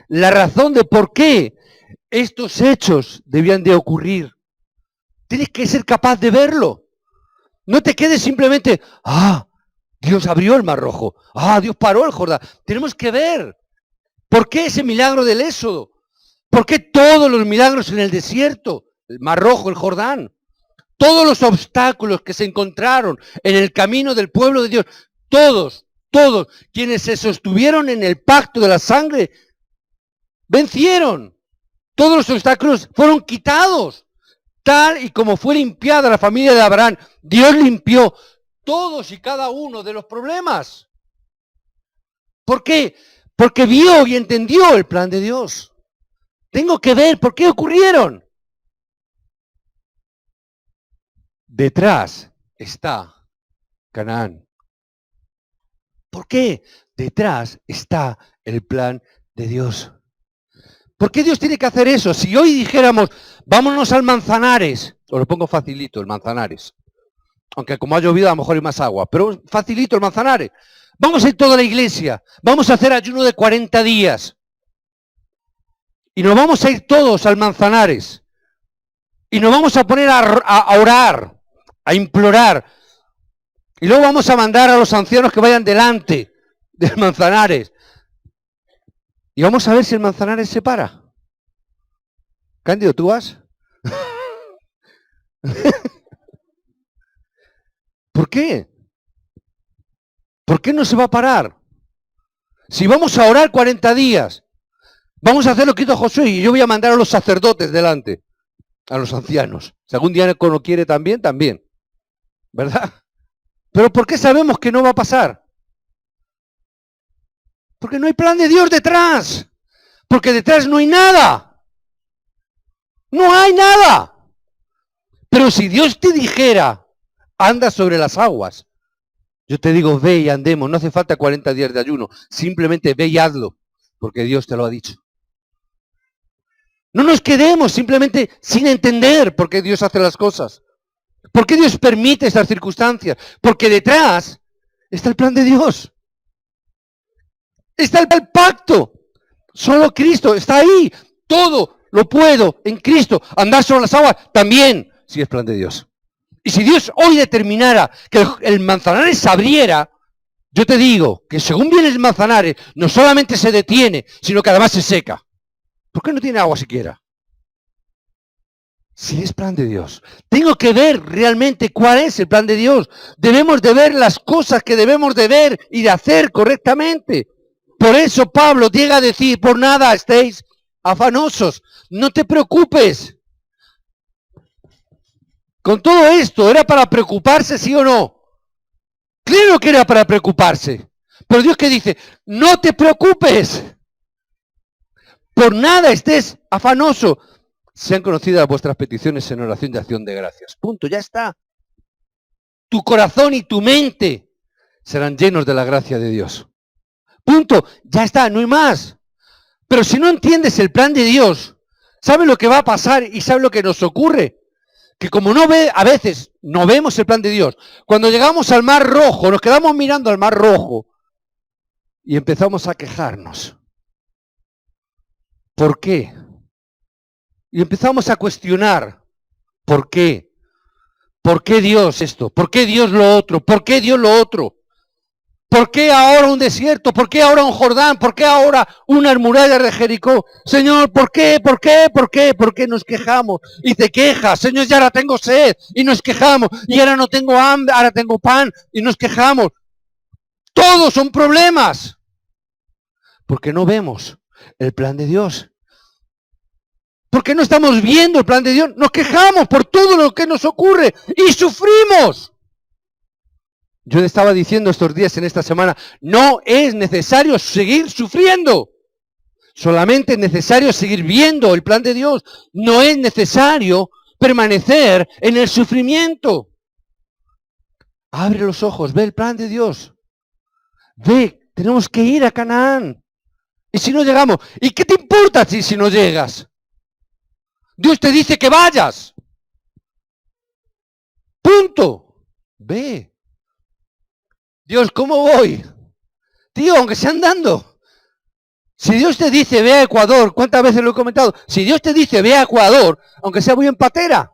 la razón de por qué estos hechos debían de ocurrir. Tienes que ser capaz de verlo. No te quedes simplemente, Dios abrió el Mar Rojo. Dios paró el Jordán. Tenemos que ver por qué ese milagro del Éxodo. ¿Por qué todos los milagros en el desierto? El Mar Rojo, el Jordán. Todos los obstáculos que se encontraron en el camino del pueblo de Dios. Todos quienes se sostuvieron en el pacto de la sangre, vencieron. Todos los obstáculos fueron quitados. Tal y como fue limpiada la familia de Abraham, Dios limpió todos y cada uno de los problemas. ¿Por qué? Porque vio y entendió el plan de Dios. Tengo que ver por qué ocurrieron. Detrás está Canaán. ¿Por qué? Detrás está el plan de Dios. ¿Por qué Dios tiene que hacer eso? Si hoy dijéramos, vámonos al Manzanares, os lo pongo facilito, el Manzanares. Aunque como ha llovido a lo mejor hay más agua, pero facilito el Manzanares. Vamos a ir toda la iglesia, vamos a hacer ayuno de 40 días. Y nos vamos a ir todos al Manzanares. Y nos vamos a poner a orar, a implorar. Y luego vamos a mandar a los ancianos que vayan delante del Manzanares. Y vamos a ver si el Manzanares se para. Cándido, ¿tú vas? ¿Por qué? ¿Por qué no se va a parar? Si vamos a orar 40 días, vamos a hacer lo que hizo Josué y yo voy a mandar a los sacerdotes delante, a los ancianos. Si algún día no quiere también, ¿verdad? Pero ¿por qué sabemos que no va a pasar? Porque no hay plan de Dios detrás. Porque detrás no hay nada. No hay nada. Pero si Dios te dijera, anda sobre las aguas, yo te digo, ve y andemos. No hace falta 40 días de ayuno. Simplemente ve y hazlo. Porque Dios te lo ha dicho. No nos quedemos simplemente sin entender por qué Dios hace las cosas. ¿Por qué Dios permite estas circunstancias? Porque detrás está el plan de Dios. Está el pacto. Solo Cristo está ahí. Todo lo puedo en Cristo. Andar sobre las aguas también, si es plan de Dios. Y si Dios hoy determinara que el Manzanares se abriera, yo te digo que según viene el Manzanares, no solamente se detiene, sino que además se seca. ¿Por qué no tiene agua siquiera? Si es plan de Dios. Tengo que ver realmente cuál es el plan de Dios. Debemos de ver las cosas que debemos de ver y de hacer correctamente. Por eso Pablo llega a decir, por nada estéis afanosos, no te preocupes. Con todo esto, ¿era para preocuparse, sí o no? Claro que era para preocuparse. Pero Dios que dice, no te preocupes. Por nada estés afanoso. Sean conocidas vuestras peticiones en oración de acción de gracias. Punto, ya está. Tu corazón y tu mente serán llenos de la gracia de Dios. Punto, ya está, no hay más. Pero si no entiendes el plan de Dios, ¿sabes lo que va a pasar y sabes lo que nos ocurre? Que como a veces no vemos el plan de Dios, cuando llegamos al Mar Rojo, nos quedamos mirando al Mar Rojo y empezamos a quejarnos. ¿Por qué? Y empezamos a cuestionar, ¿por qué? ¿Por qué Dios esto? ¿Por qué Dios lo otro? ¿Por qué Dios lo otro? ¿Por qué ahora un desierto? ¿Por qué ahora un Jordán? ¿Por qué ahora unas murallas de Jericó? Señor, ¿por qué? ¿Por qué? ¿Por qué? ¿Por qué nos quejamos? Y te quejas, Señor, ya ahora tengo sed y nos quejamos. Y ahora no tengo hambre, ahora tengo pan y nos quejamos. Todos son problemas. Porque no vemos el plan de Dios. Porque no estamos viendo el plan de Dios. Nos quejamos por todo lo que nos ocurre y sufrimos. Yo le estaba diciendo estos días en esta semana, no es necesario seguir sufriendo. Solamente es necesario seguir viendo el plan de Dios. No es necesario permanecer en el sufrimiento. Abre los ojos, ve el plan de Dios. Ve, tenemos que ir a Canaán. Y si no llegamos, ¿y qué te importa si no llegas? Dios te dice que vayas. Punto. Ve. Dios, ¿cómo voy? Tío, aunque sea andando. Si Dios te dice, ve a Ecuador, ¿cuántas veces lo he comentado? Si Dios te dice, ve a Ecuador, aunque sea voy en patera,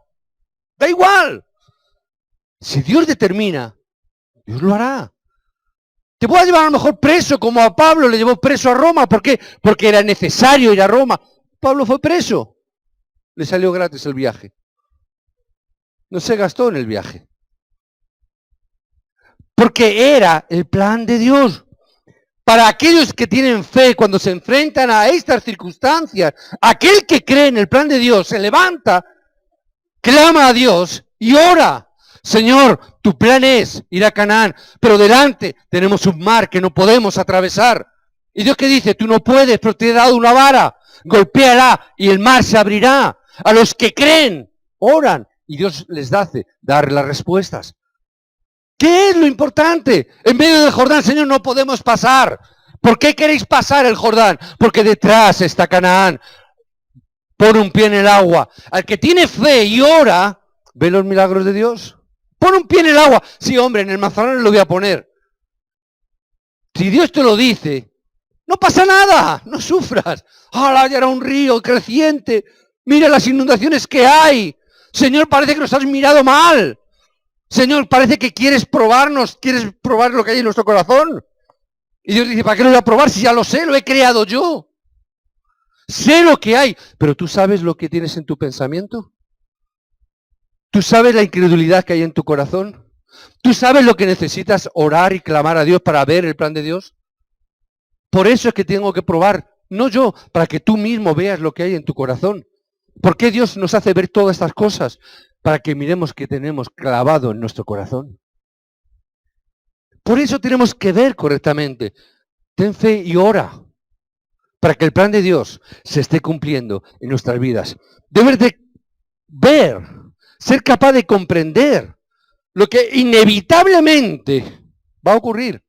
da igual. Si Dios determina, Dios lo hará. Te voy a llevar a lo mejor preso, como a Pablo le llevó preso a Roma. ¿Por qué? Porque era necesario ir a Roma. Pablo fue preso. Le salió gratis el viaje. No se gastó en el viaje. Porque era el plan de Dios. Para aquellos que tienen fe, cuando se enfrentan a estas circunstancias, aquel que cree en el plan de Dios se levanta, clama a Dios y ora. Señor, tu plan es ir a Canaán, pero delante tenemos un mar que no podemos atravesar. Y Dios que dice, tú no puedes, pero te he dado una vara, golpéala y el mar se abrirá. A los que creen, oran y Dios les hace dar las respuestas. ¿Qué es lo importante? En medio del Jordán, Señor, no podemos pasar. ¿Por qué queréis pasar el Jordán? Porque detrás está Canaán. Pon un pie en el agua. Al que tiene fe y ora, ¿ve los milagros de Dios? Pon un pie en el agua. Sí, hombre, en el Manzanares lo voy a poner. Si Dios te lo dice, no pasa nada, no sufras. ¡Hala, ya era un río creciente! Mira las inundaciones que hay. Señor, parece que nos has mirado mal. Señor, parece que quieres probarnos, quieres probar lo que hay en nuestro corazón. Y Dios dice, ¿para qué lo voy a probar si ya lo sé, lo he creado yo? Sé lo que hay, pero ¿tú sabes lo que tienes en tu pensamiento? ¿Tú sabes la incredulidad que hay en tu corazón? ¿Tú sabes lo que necesitas orar y clamar a Dios para ver el plan de Dios? Por eso es que tengo que probar, no yo, para que tú mismo veas lo que hay en tu corazón. ¿Por qué Dios nos hace ver todas estas cosas? Para que miremos qué tenemos clavado en nuestro corazón. Por eso tenemos que ver correctamente. Ten fe y ora para que el plan de Dios se esté cumpliendo en nuestras vidas. Debes de ver, ser capaz de comprender lo que inevitablemente va a ocurrir.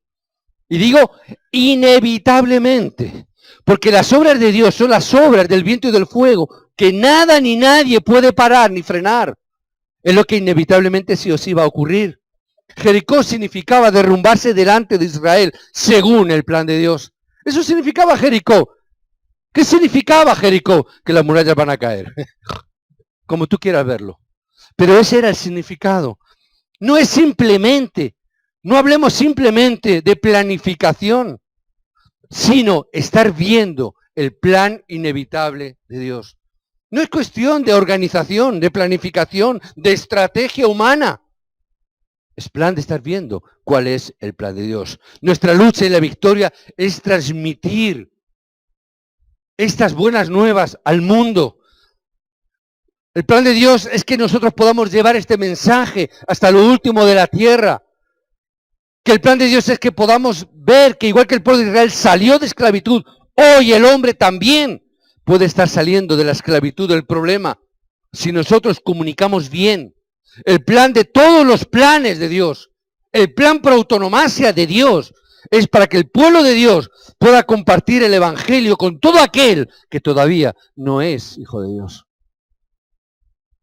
Y digo inevitablemente, porque las obras de Dios son las obras del viento y del fuego, que nada ni nadie puede parar ni frenar. Es lo que inevitablemente sí o sí va a ocurrir. Jericó significaba derrumbarse delante de Israel, según el plan de Dios. Eso significaba Jericó. ¿Qué significaba Jericó? Que las murallas van a caer. Como tú quieras verlo. Pero ese era el significado. No es simplemente, no hablemos simplemente de planificación, sino estar viendo el plan inevitable de Dios. No es cuestión de organización, de planificación, de estrategia humana. Es plan de estar viendo cuál es el plan de Dios. Nuestra lucha y la victoria es transmitir estas buenas nuevas al mundo. El plan de Dios es que nosotros podamos llevar este mensaje hasta lo último de la tierra. Que el plan de Dios es que podamos ver que igual que el pueblo de Israel salió de esclavitud, hoy el hombre también puede estar saliendo de la esclavitud del problema si nosotros comunicamos bien. El plan de todos los planes de Dios, el plan por autonomacia de Dios, es para que el pueblo de Dios pueda compartir el evangelio con todo aquel que todavía no es hijo de Dios.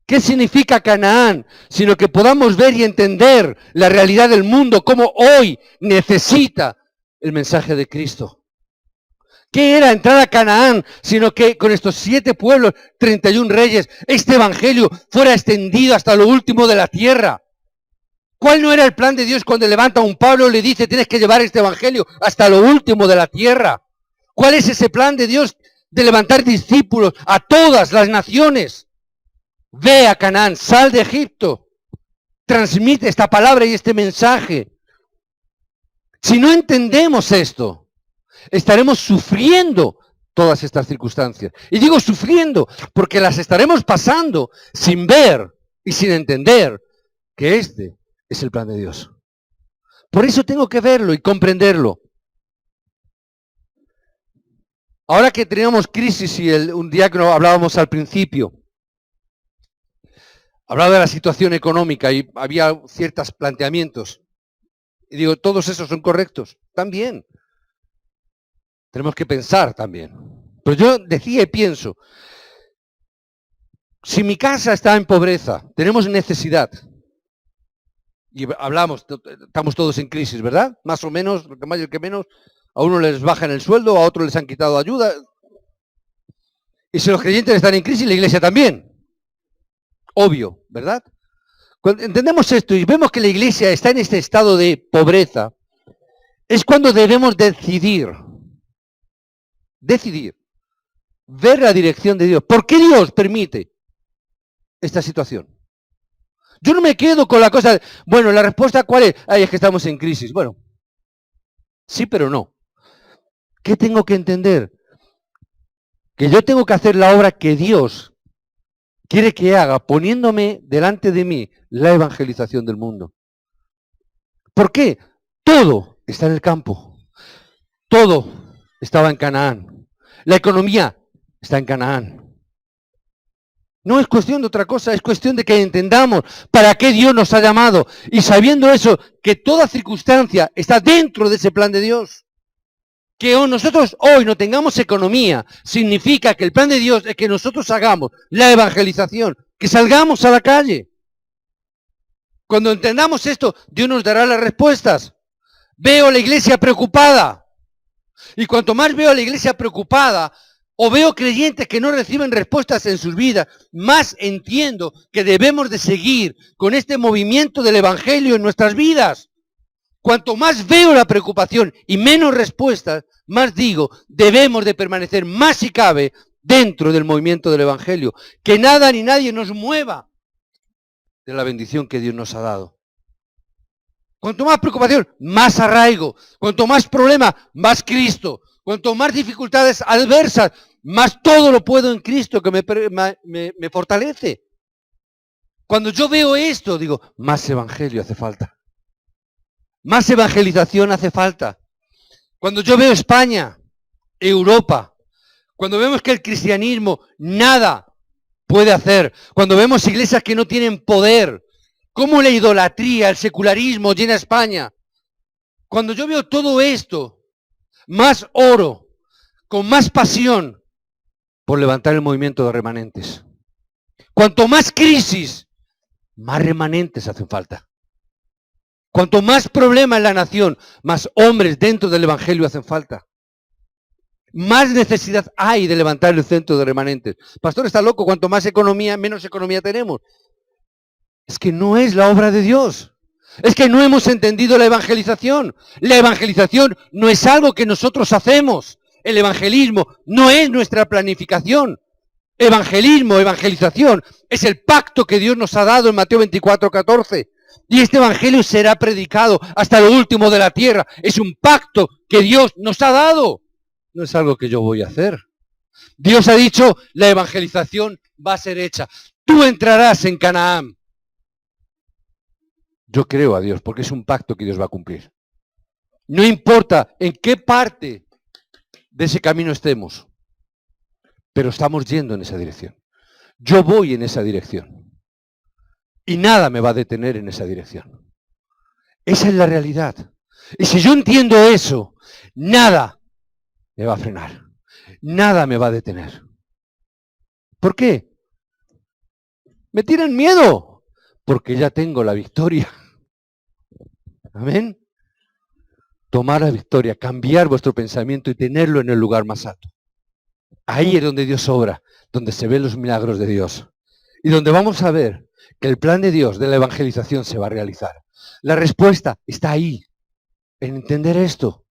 ¿Qué significa Canaán? Sino que podamos ver y entender la realidad del mundo, cómo hoy necesita el mensaje de Cristo. ¿Qué era entrar a Canaán? Sino que con estos 7 pueblos, 31 reyes, este evangelio fuera extendido hasta lo último de la tierra. ¿Cuál no era el plan de Dios cuando levanta a un Pablo y le dice, tienes que llevar este evangelio hasta lo último de la tierra? ¿Cuál es ese plan de Dios de levantar discípulos a todas las naciones? Ve a Canaán, sal de Egipto, transmite esta palabra y este mensaje. Si no entendemos esto, estaremos sufriendo todas estas circunstancias. Y digo sufriendo porque las estaremos pasando sin ver y sin entender que este es el plan de Dios. Por eso tengo que verlo y comprenderlo. Ahora que teníamos crisis y un diácono hablábamos al principio, hablaba de la situación económica y había ciertos planteamientos. Y digo, todos esos son correctos. También. Tenemos que pensar también. Pero yo decía y pienso, si mi casa está en pobreza, tenemos necesidad, y hablamos, estamos todos en crisis, ¿verdad? Más o menos, lo que más y lo que menos, a uno les bajan el sueldo, a otros les han quitado ayuda. Y si los creyentes están en crisis, la iglesia también. Obvio, ¿verdad? Cuando entendemos esto y vemos que la iglesia está en este estado de pobreza, es cuando debemos decidir, ver la dirección de Dios. ¿Por qué Dios permite esta situación? Yo no me quedo con la cosa de, bueno, la respuesta ¿cuál es? Ay, es que estamos en crisis. Bueno, sí, pero no. ¿Qué tengo que entender? Que yo tengo que hacer la obra que Dios quiere que haga, poniéndome delante de mí la evangelización del mundo. ¿Por qué? Todo está en el campo. Todo estaba en Canaán. La economía está en Canaán. No es cuestión de otra cosa, es cuestión de que entendamos para qué Dios nos ha llamado. Y sabiendo eso, que toda circunstancia está dentro de ese plan de Dios. Que nosotros hoy no tengamos economía, significa que el plan de Dios es que nosotros hagamos la evangelización, que salgamos a la calle. Cuando entendamos esto, Dios nos dará las respuestas. Veo la iglesia preocupada. Y cuanto más veo a la iglesia preocupada, o veo creyentes que no reciben respuestas en sus vidas, más entiendo que debemos de seguir con este movimiento del evangelio en nuestras vidas. Cuanto más veo la preocupación y menos respuestas, más digo, debemos de permanecer más si cabe dentro del movimiento del evangelio. Que nada ni nadie nos mueva de la bendición que Dios nos ha dado. Cuanto más preocupación, más arraigo. Cuanto más problema, más Cristo. Cuanto más dificultades adversas, más todo lo puedo en Cristo que me fortalece. Cuando yo veo esto, digo, más evangelio hace falta. Más evangelización hace falta. Cuando yo veo España, Europa, cuando vemos que el cristianismo nada puede hacer, cuando vemos iglesias que no tienen poder, cómo la idolatría, el secularismo llena España, cuando yo veo todo esto, más oro, con más pasión, por levantar el movimiento de remanentes. Cuanto más crisis, más remanentes hacen falta. Cuanto más problema en la nación, más hombres dentro del evangelio hacen falta. Más necesidad hay de levantar el centro de remanentes. Pastor, está loco, cuanto más economía, menos economía tenemos. Es que no es la obra de Dios. Es que no hemos entendido la evangelización. La evangelización no es algo que nosotros hacemos. El evangelismo no es nuestra planificación. Evangelismo, evangelización, es el pacto que Dios nos ha dado en Mateo 24:14. Y este evangelio será predicado hasta lo último de la tierra. Es un pacto que Dios nos ha dado. No es algo que yo voy a hacer. Dios ha dicho, la evangelización va a ser hecha. Tú entrarás en Canaán. Yo creo a Dios porque es un pacto que Dios va a cumplir. No importa en qué parte de ese camino estemos, pero estamos yendo en esa dirección. Yo voy en esa dirección. Y nada me va a detener en esa dirección. Esa es la realidad. Y si yo entiendo eso, nada me va a frenar. Nada me va a detener. ¿Por qué? Me tienen miedo. Porque ya tengo la victoria. Amén. Tomar la victoria, cambiar vuestro pensamiento y tenerlo en el lugar más alto. Ahí es donde Dios obra, donde se ven los milagros de Dios. Y donde vamos a ver que el plan de Dios de la evangelización se va a realizar. La respuesta está ahí, en entender esto.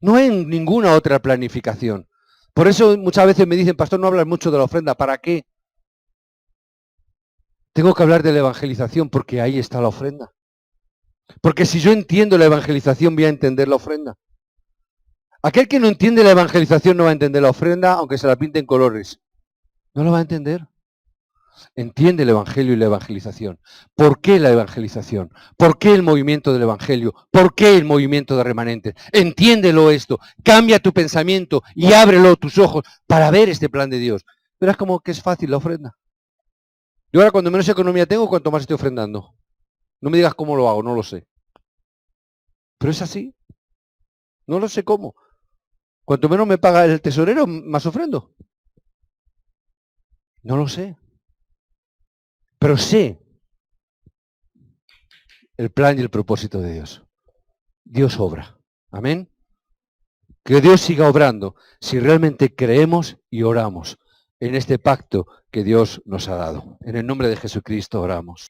No en ninguna otra planificación. Por eso muchas veces me dicen, pastor, no hablas mucho de la ofrenda. ¿Para qué? Tengo que hablar de la evangelización porque ahí está la ofrenda. Porque si yo entiendo la evangelización, voy a entender la ofrenda. Aquel que no entiende la evangelización no va a entender la ofrenda, aunque se la pinte en colores. No lo va a entender. Entiende el evangelio y la evangelización. ¿Por qué la evangelización? ¿Por qué el movimiento del evangelio? ¿Por qué el movimiento de remanentes? Entiéndelo esto. Cambia tu pensamiento y ábrelo tus ojos para ver este plan de Dios. Verás como que es fácil la ofrenda. Yo ahora cuando menos economía tengo, cuanto más estoy ofrendando. No me digas cómo lo hago, no lo sé. Pero es así. No lo sé cómo. Cuanto menos me paga el tesorero, más ofrendo. No lo sé. Pero sé el plan y el propósito de Dios. Dios obra. Amén. Que Dios siga obrando si realmente creemos y oramos en este pacto que Dios nos ha dado. En el nombre de Jesucristo oramos.